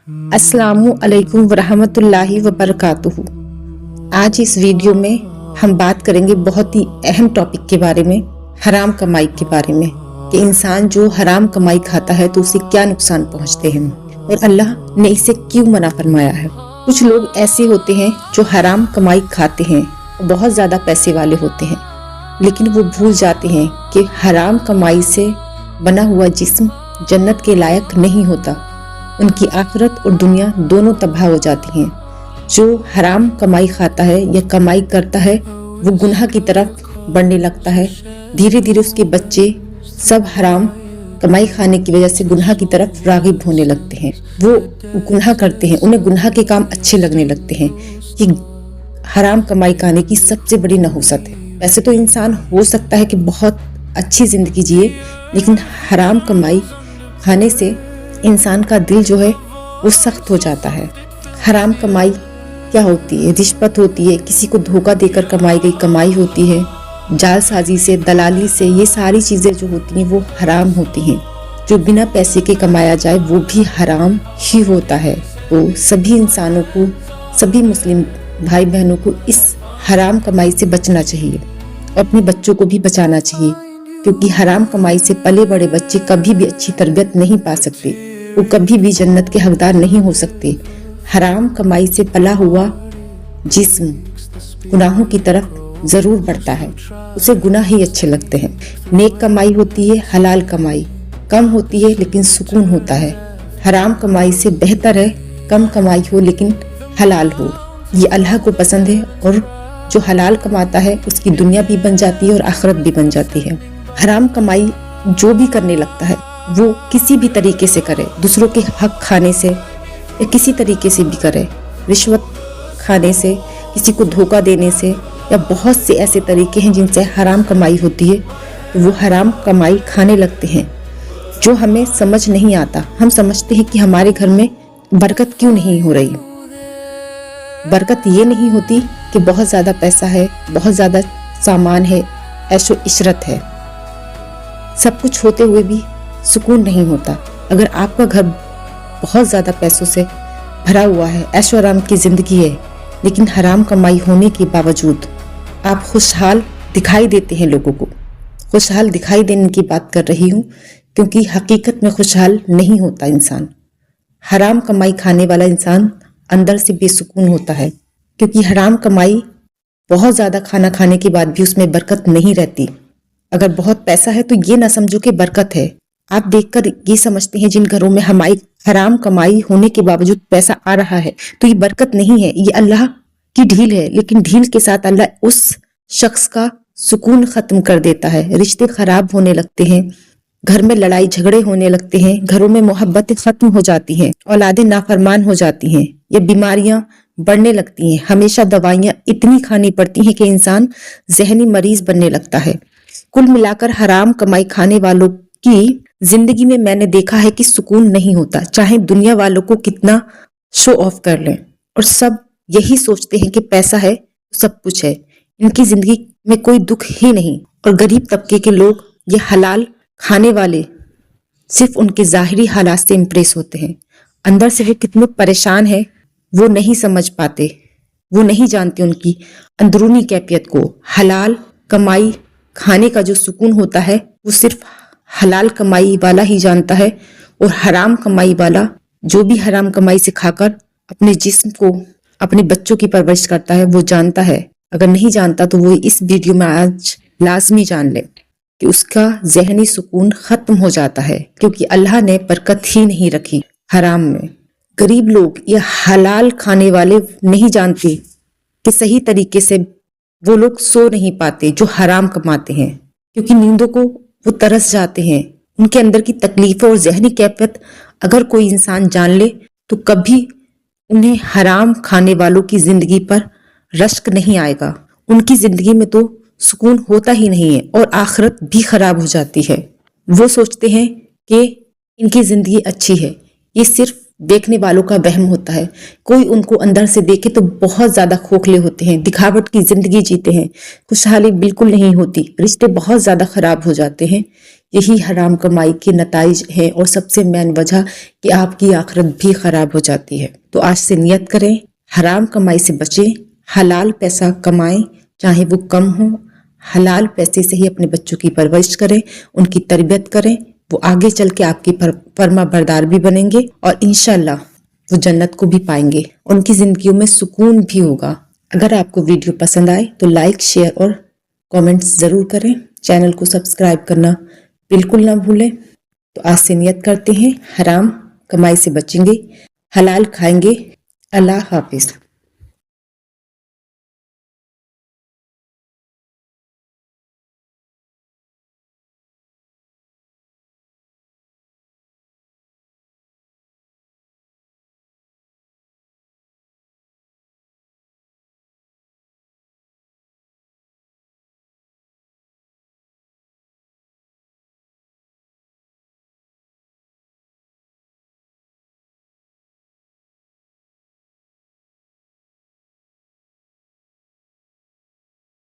अस्सलामु अलैकुम वरहमतुल्लाहि वबरकातुहू। आज इस वीडियो में हम बात करेंगे बहुत ही अहम टॉपिक के बारे में, हराम कमाई के बारे में, कि इंसान जो हराम कमाई खाता है तो उसे क्या नुकसान पहुंचते हैं और अल्लाह ने इसे क्यों मना फरमाया है। कुछ लोग ऐसे होते हैं जो हराम कमाई खाते हैं, बहुत ज्यादा पैसे वाले होते हैं, लेकिन वो भूल जाते हैं कि हराम कमाई से बना हुआ जिस्म जन्नत के लायक नहीं होता। उनकी आखिरत और दुनिया दोनों तबाह हो जाती हैं। जो हराम कमाई खाता है या कमाई करता है वो गुनाह की तरफ बढ़ने लगता है। धीरे धीरे उसके बच्चे सब हराम कमाई खाने की वजह से गुनाह की तरफ राग़िब होने लगते हैं। वो गुनाह करते हैं, उन्हें गुनाह के काम अच्छे लगने लगते हैं। कि हराम कमाई खाने की सबसे बड़ी नहुसत है। वैसे तो इंसान हो सकता है कि बहुत अच्छी जिंदगी जिए, लेकिन हराम कमाई खाने से इंसान का दिल जो है वो सख्त हो जाता है। हराम कमाई क्या होती है? रिश्वत होती है, किसी को धोखा देकर कमाई गई कमाई होती है, जालसाजी से, दलाली से, ये सारी चीज़ें जो होती हैं वो हराम होती हैं। जो बिना पैसे के कमाया जाए वो भी हराम ही होता है। तो सभी इंसानों को, सभी मुस्लिम भाई बहनों को इस हराम कमाई से बचना चाहिए और अपने बच्चों को भी बचाना चाहिए, क्योंकि हराम कमाई से पले बड़े बच्चे कभी भी अच्छी तरबियत नहीं पा सकते, वो कभी भी जन्नत के हकदार नहीं हो सकते। हराम कमाई से पला हुआ जिस्म गुनाहों की तरफ जरूर बढ़ता है, उसे गुनाह ही अच्छे लगते हैं। नेक कमाई होती है हलाल कमाई, कम होती है लेकिन सुकून होता है। हराम कमाई से बेहतर है कम कमाई हो लेकिन हलाल हो, ये अल्लाह को पसंद है। और जो हलाल कमाता है उसकी दुनिया भी बन जाती है और आखिरत भी बन जाती है। हराम कमाई जो भी करने लगता है वो किसी भी तरीके से करे, दूसरों के हक खाने से या किसी तरीके से भी करे, रिश्वत खाने से, किसी को धोखा देने से, या बहुत से ऐसे तरीके हैं जिनसे हराम कमाई होती है, तो वो हराम कमाई खाने लगते हैं। जो हमें समझ नहीं आता, हम समझते हैं कि हमारे घर में बरकत क्यों नहीं हो रही। बरकत ये नहीं होती कि बहुत ज़्यादा पैसा है, बहुत ज़्यादा सामान है, ऐशो इशरत है। सब कुछ होते हुए भी सुकून नहीं होता। अगर आपका घर बहुत ज़्यादा पैसों से भरा हुआ है, ऐशो आराम की ज़िंदगी है, लेकिन हराम कमाई होने के बावजूद आप खुशहाल दिखाई देते हैं लोगों को। खुशहाल दिखाई देने की बात कर रही हूँ, क्योंकि हकीकत में खुशहाल नहीं होता इंसान। हराम कमाई खाने वाला इंसान अंदर से बेसुकून होता है, क्योंकि हराम कमाई बहुत ज़्यादा खाना खाने के बाद भी उसमें बरकत नहीं रहती। अगर बहुत पैसा है तो ये ना समझो कि बरकत है। आप देखकर ये समझते हैं जिन घरों में हमारी हराम कमाई होने के बावजूद पैसा आ रहा है तो ये बरकत नहीं है, ये अल्लाह की ढील है। लेकिन ढील के साथ अल्लाह उस शख्स का सुकून खत्म कर देता है। रिश्ते खराब होने लगते हैं, घर में लड़ाई झगड़े होने लगते हैं, घरों में मोहब्बतें खत्म हो जाती हैं, औलादें नाफरमान हो जाती हैं, ये बीमारियां बढ़ने लगती हैं। हमेशा दवाइयां इतनी खानी पड़ती हैं कि इंसान जहनी मरीज बनने लगता है। कुल मिलाकर हराम कमाई खाने वालों की जिंदगी में मैंने देखा है कि सुकून नहीं होता, चाहे दुनिया वालों को कितना शो ऑफ कर लें। और सब यही सोचते हैं कि पैसा है सब कुछ है, इनकी जिंदगी में कोई दुख ही नहीं। और गरीब तबके के लोग, ये हलाल खाने वाले, सिर्फ उनके जाहिरी हालात से इम्प्रेस होते हैं। अंदर से वो कितने परेशान है वो नहीं समझ पाते, वो नहीं जानते उनकी अंदरूनी कैफियत को। हलाल कमाई खाने का जो सुकून होता है वो सिर्फ हलाल कमाई वाला ही जानता है। और हराम कमाई वाला जो भी हराम कमाई से खाकर अपने जिस्म को, अपने बच्चों की परवरिश करता है, वो जानता है। अगर नहीं जानता तो वो इस वीडियो में आज लाजमी जान ले कि उसका जहनी सुकून खत्म हो जाता है, क्योंकि अल्लाह ने बरकत ही नहीं रखी हराम में। गरीब लोग या हलाल खाने वाले नहीं जानते कि सही तरीके से वो लोग सो नहीं पाते जो हराम कमाते हैं, क्योंकि नींदों को वो तरस जाते हैं। उनके अंदर की तकलीफों और जहनी कैफियत अगर कोई इंसान जान ले तो कभी उन्हें हराम खाने वालों की जिंदगी पर रश्क नहीं आएगा। उनकी जिंदगी में तो सुकून होता ही नहीं है और आखिरत भी खराब हो जाती है। वो सोचते हैं कि इनकी जिंदगी अच्छी है, ये सिर्फ देखने वालों का वहम होता है। कोई उनको अंदर से देखे तो बहुत ज्यादा खोखले होते हैं, दिखावट की जिंदगी जीते हैं, खुशहाली बिल्कुल नहीं होती, रिश्ते बहुत ज्यादा खराब हो जाते हैं। یہی حرام کمائی کے نتائج ہیں اور سب سے مین وجہ کہ آپ کی آخرت بھی خراب ہو جاتی ہے۔ تو آج سے نیت کریں، حرام کمائی سے بچیں، حلال پیسہ کمائیں، چاہے وہ کم ہو، حلال پیسے سے ہی اپنے بچوں کی پرورش کریں، ان کی تربیت کریں، وہ آگے چل کے آپ کی فرما بردار بھی بنیں گے اور انشاءاللہ وہ جنت کو بھی پائیں گے، ان کی زندگیوں میں سکون بھی ہوگا۔ اگر آپ کو ویڈیو پسند آئے تو لائک، شیئر اور کامنٹس ضرور کریں، چینل کو سبسکرائب کرنا بالکل نہ بھولیں۔ تو آج سے نیت کرتے ہیں، حرام کمائی سے بچیں گے، حلال کھائیں گے۔ اللہ حافظ۔